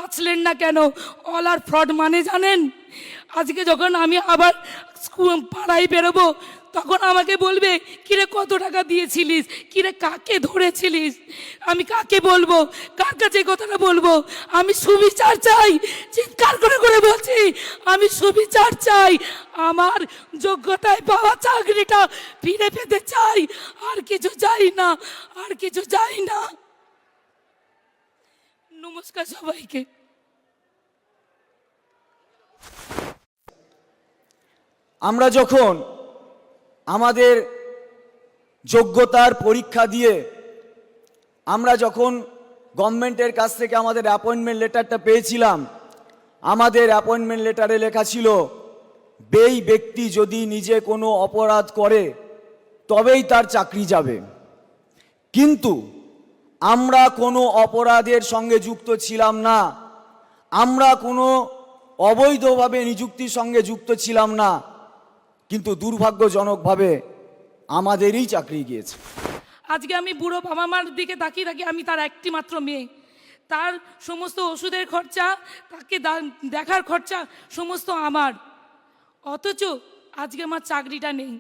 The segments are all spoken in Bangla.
বাঁচলেন না কেন? অল আর ফ্রড মানে জানেন? আজকে যখন আমি আবার পাড়ায় বেরোবো তখন আমাকে বলবে, কিরে কত টাকা দিয়েছিলিস, কিরে কাকে ধরেছিলিস? আমি কাকে বলবো, কার কাছে কথাটা বলবো? আমি সুবিচার চাই, চিৎকার করে করে বলছি, আমি সুবিচার চাই। আমার যোগ্যতায় পাওয়া চাকরিটা ফিরে পেতে চাই, আর কিছু চাই না, আর কিছু চাই না। নমস্কার সবাইকে। আমরা যখন আমাদের যোগ্যতার পরীক্ষা দিয়ে আমরা যখন গভর্নমেন্টের কাছ থেকে আমাদের অ্যাপয়েন্টমেন্ট লেটারটা পেয়েছিলাম, আমাদের অ্যাপয়েন্টমেন্ট লেটারে লেখা ছিল বেই ব্যক্তি যদি নিজে কোনো অপরাধ করে তবেই তার চাকরি যাবে। কিন্তু আমরা কোনো অপরাধের সঙ্গে যুক্ত ছিলাম না, আমরা কোনো অবৈধভাবে নিযুক্তির সঙ্গে যুক্ত ছিলাম না, কিন্তু দুর্ভাগ্যজনকভাবে আমাদেরই চাকরি গিয়েছে। আজকে আমি বুড়ো বাবা মার দিকে তাকিয়ে থাকি, আমি তার একটি মাত্র মেয়ে, তার সমস্ত ওষুধের খরচা, তাকে দেখার খরচা সমস্ত আমার, অথচ আজকে আমার চাকরিটা নেই।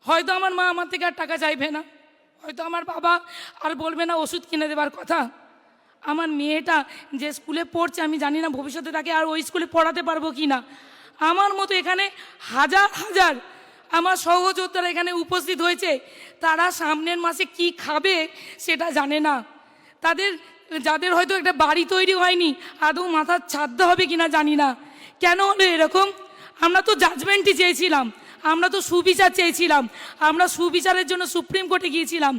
হয়তো আমার মা আমার থেকে আর টাকা চাইবে না, হয়তো আমার বাবা আর বলবে না ওষুধ কিনে দেবার কথা। আমার মেয়েটা যে স্কুলে পড়ছে আমি জানি না ভবিষ্যতে তাকে আর ওই স্কুলে পড়াতে পারবো কি না। আমার মতো এখানে হাজার হাজার আমার সহযোদ্ধারা এখানে উপস্থিত হয়েছে, তারা সামনের মাসে কি খাবে সেটা জানে না। যাদের হয়তো একটা বাড়ি তৈরি হয়নি, আদৌ মাথার ছাদ হবে কিনা জানি না। কেন হলো এরকম? আমরা তো জাজমেন্টই চেয়েছিলাম, আমরা তো সুবিচার চেয়েছিলাম, আমরা সুবিচারের জন্য সুপ্রিম কোর্টে গিয়েছিলাম,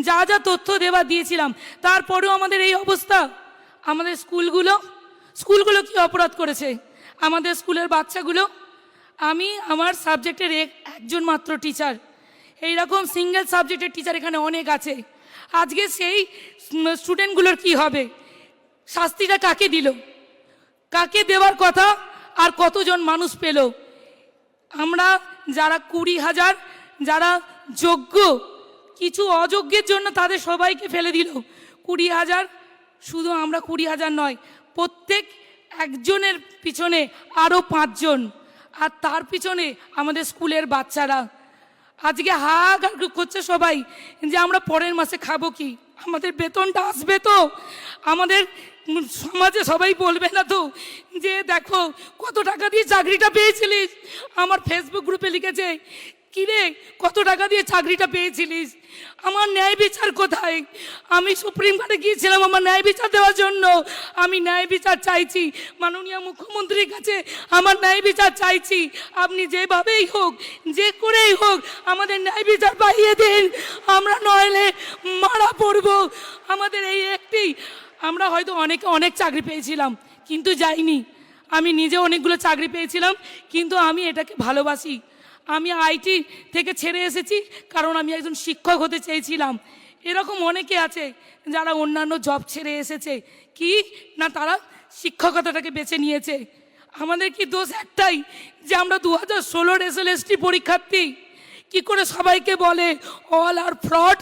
যা যা তথ্য দেওয়া দিয়েছিলাম, তারপরেও আমাদের এই অবস্থা। আমাদের স্কুলগুলো কি অপরাধ করেছে? আমাদের স্কুলের বাচ্চাগুলো, আমি আমার সাবজেক্টের একজন মাত্র টিচার, এইরকম সিঙ্গেল সাবজেক্টের টিচার এখানে অনেক আছে। আজকে সেই স্টুডেন্টগুলোর কি হবে? শাস্তিটা কাকে দিল? কাকে দেওয়ার কথা? আর কতজন মানুষ পেল? আমরা যারা 20,000 যারা যোগ্য, কিছু অযোগ্যের জন্য তাদের সবাইকে ফেলে দিল। 20,000, শুধু আমরা 20,000 নয়, প্রত্যেক একজনের পিছনে আরও 5 জন, আর তার পিছনে আমাদের স্কুলের বাচ্চারা। আজকে হাহাকার করছে সবাই যে আমরা পরের মাসে খাবো কি, আমাদের বেতনটা আসবে তো, আমাদের সমাজে সবাই বলবে না তো যে দেখো কত টাকা দিয়ে চাকরিটা পেয়েছিলিস? আমার ফেসবুক গ্রুপে লিখেছে, কিরে কত টাকা দিয়ে চাকরিটা পেয়েছিলিস? আমার ন্যায় বিচার কোথায়? আমি সুপ্রিম কোর্টে গিয়েছিলাম আমার ন্যায় বিচার দেওয়ার জন্য। আমি ন্যায় বিচার চাইছি মাননীয় মুখ্যমন্ত্রীর কাছে, আমার ন্যায় বিচার চাইছি। আপনি যেভাবেই হোক, যে করেই হোক আমাদের ন্যায় বিচার পাইয়ে দিন, আমরা নইলে মারা পড়ব। আমাদের এই একটি, আমরা হয়তো অনেক চাকরি পেয়েছিলাম কিন্তু যাইনি, আমি নিজে অনেকগুলো চাকরি পেয়েছিলাম কিন্তু আমি এটাকে ভালোবাসি। আমি আইটি থেকে ছেড়ে এসেছি কারণ আমি একজন শিক্ষক হতে চেয়েছিলাম। এরকম অনেকে আছে যারা অন্যান্য জব ছেড়ে এসেছে, কি না তারা শিক্ষকতাটাকে বেছে নিয়েছে। আমাদের কি দোষ একটাই যে আমরা 2016 SLST পরীক্ষার্থী? কি করে সবাইকে বলে অল আর ফ্রড?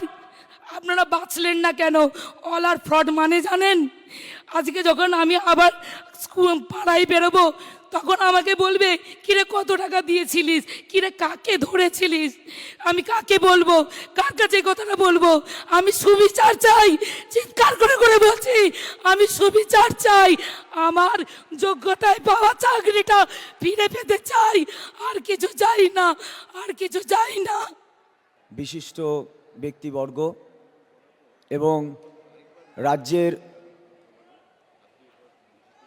আপনারা বাঁচলেন না কেন? অল আর ফ্রড মানে জানেন? আজকে যখন আমি আবার পাড়ায় বেরোবো তখন আমাকে বলবে, কিরে কত টাকা দিয়েছিলিস, কিরে কাকে ধরেছিলিস? আমি কাকে বলবো, কার কাছে কথাটা বলবো? আমি সুবিচার চাই, চিৎকার করে করে বলছি, আমি সুবিচার চাই। আমার যোগ্যতায় পাওয়া চাকরিটা ফিরে পেতে চাই, আর কিছু চাই না, আর কিছু চাই না। বিশিষ্ট ব্যক্তিবর্গ এবং রাজ্যের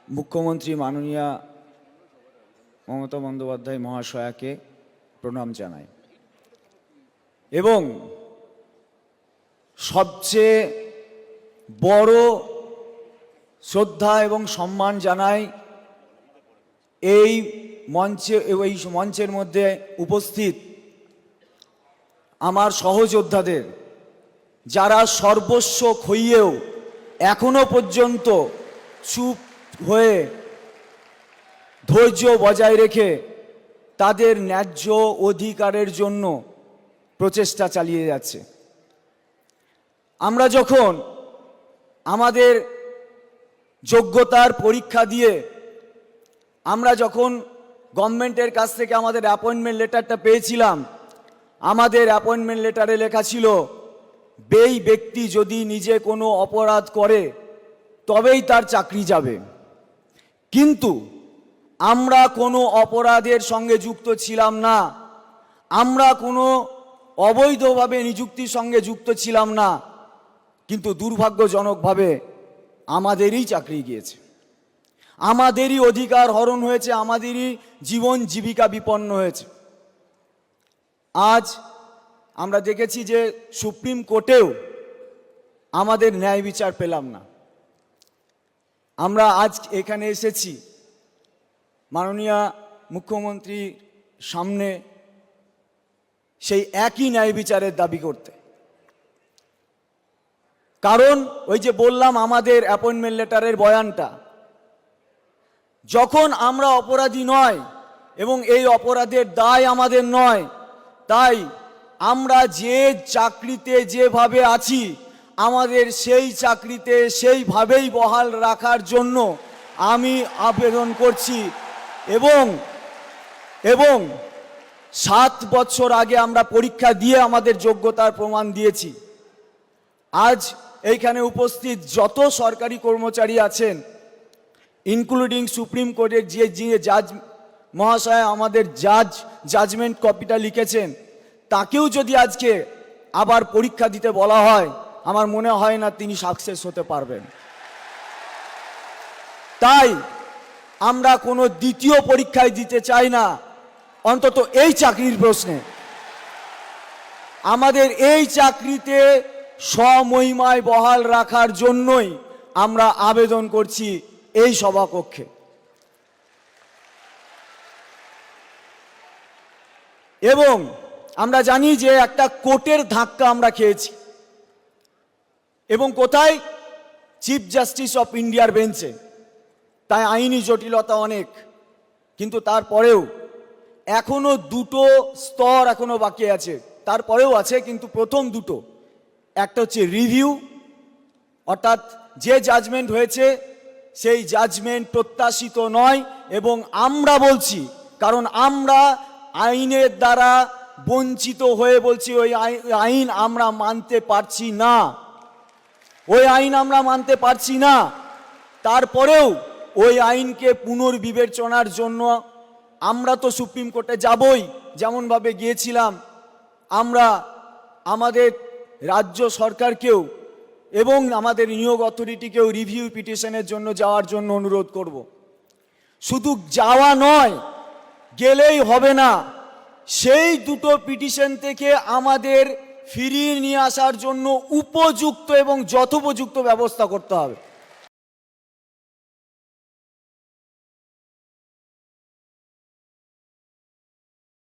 মুখ্যমন্ত্রী মাননীয়া মমতা বন্দ্যোপাধ্যায় মহাশয়াকে প্রণাম জানাই এবং সবচেয়ে বড় শ্রদ্ধা এবং সম্মান জানাই এই মঞ্চের মধ্যে উপস্থিত আমার সহযোদ্ধাদের, যারা সর্বস্ব খইয়েও এখনো পর্যন্ত চুপ হয়ে ধৈর্য বজায় রেখে তাদের ন্যায্য অধিকারের জন্য প্রচেষ্টা চালিয়ে যাচ্ছে। আমরা যখন আমাদের যোগ্যতার পরীক্ষা দিয়ে আমরা যখন গভর্নমেন্টের কাছ থেকে আমাদের অ্যাপয়েন্টমেন্ট লেটারটা পেয়েছিলাম, আমাদের অ্যাপয়েন্টমেন্ট লেটারে লেখা ছিল এই ব্যক্তি যদি নিজে কোনো অপরাধ করে তবেই তার চাকরি যাবে। কিন্তু আমরা কোনো অপরাধের সঙ্গে যুক্ত ছিলাম না, আমরা কোনো অবৈধভাবে নিযুক্তির সঙ্গে যুক্ত ছিলাম না, কিন্তু দুর্ভাগ্যজনকভাবে আমাদেরই চাকরি গিয়েছে, আমাদেরই অধিকার হরণ হয়েছে, আমাদেরই জীবন জীবিকা বিপন্ন হয়েছে। আজ আমরা দেখেছি যে সুপ্রিম কোর্টেও আমাদের ন্যায় বিচার পেলাম না। আমরা আজ এখানে এসেছি মাননীয় মুখ্যমন্ত্রীর সামনে সেই একই ন্যায় বিচারের দাবি করতে। কারণ ওই যে বললাম আমাদের অ্যাপয়েন্টমেন্ট লেটারের বয়ানটা, যখন আমরা অপরাধী নয় এবং এই অপরাধের দায় আমাদের নয়, তাই আমরা যে চাকরিতে যেভাবে আছি আমাদের সেই চাকরিতে সেইভাবেই বহাল রাখার জন্য আমি আবেদন করছি। এবং 7 বছর আগে আমরা পরীক্ষা দিয়ে আমাদের যোগ্যতার প্রমাণ দিয়েছি। আজ এইখানে উপস্থিত যত সরকারি কর্মচারী আছেন, ইনক্লুডিং সুপ্রিম কোর্টের যে জাজ মহাশয় আমাদের জাজমেন্ট কপিটা লিখেছেন, তাকেও যদি আজকে আবার পরীক্ষা দিতে বলা হয়, আমার মনে হয় না তিনি সাকসেস হতে পারবেন। তাই আমরা কোনো দ্বিতীয় পরীক্ষায় দিতে চাই না, অন্তত এই চাকরির প্রশ্নে। আমাদের এই চাকরিতে স্বমহিমায় বহাল রাখার জন্যই আমরা আবেদন করছি এই সভাকক্ষে। এবং আমরা জানি যে একটা কোর্টের ধাক্কা আমরা খেয়েছি, এবং কোথায়? চিফ জাস্টিস অফ ইন্ডিয়ার বেঞ্চে। তাই আইনি জটিলতা অনেক, কিন্তু তারপরেও এখনো দুটো স্তর এখনো বাকি আছে, তারপরেও আছে, কিন্তু প্রথম দুটো, একটা হচ্ছে রিভিউ, অর্থাৎ যে জাজমেন্ট হয়েছে সেই জাজমেন্ট প্রত্যাশিত নয়, এবং আমরা বলছি, কারণ আমরা আইনের দ্বারা বঞ্চিত হয়ে বলছি ওই আইন আমরা মানতে পারছি না, ওই আইন আমরা মানতে পারছি না। তারপরেও ওই আইনকে পুনর্বিবেচনার জন্য আমরা তো সুপ্রিম কোর্টে যাবই, যেমনভাবে গিয়েছিলাম। আমরা আমাদের রাজ্য সরকারকেও এবং আমাদের নিয়োগ অথরিটিকেও রিভিউ পিটিশনের জন্য যাওয়ার জন্য অনুরোধ করব। শুধু যাওয়া নয়, গেলেই হবে না, সেই দুটো পিটিশন থেকে আমাদের ফিরিয়ে নিয়ে আসার জন্য উপযুক্ত এবং যথোপযুক্ত ব্যবস্থা করতে হবে।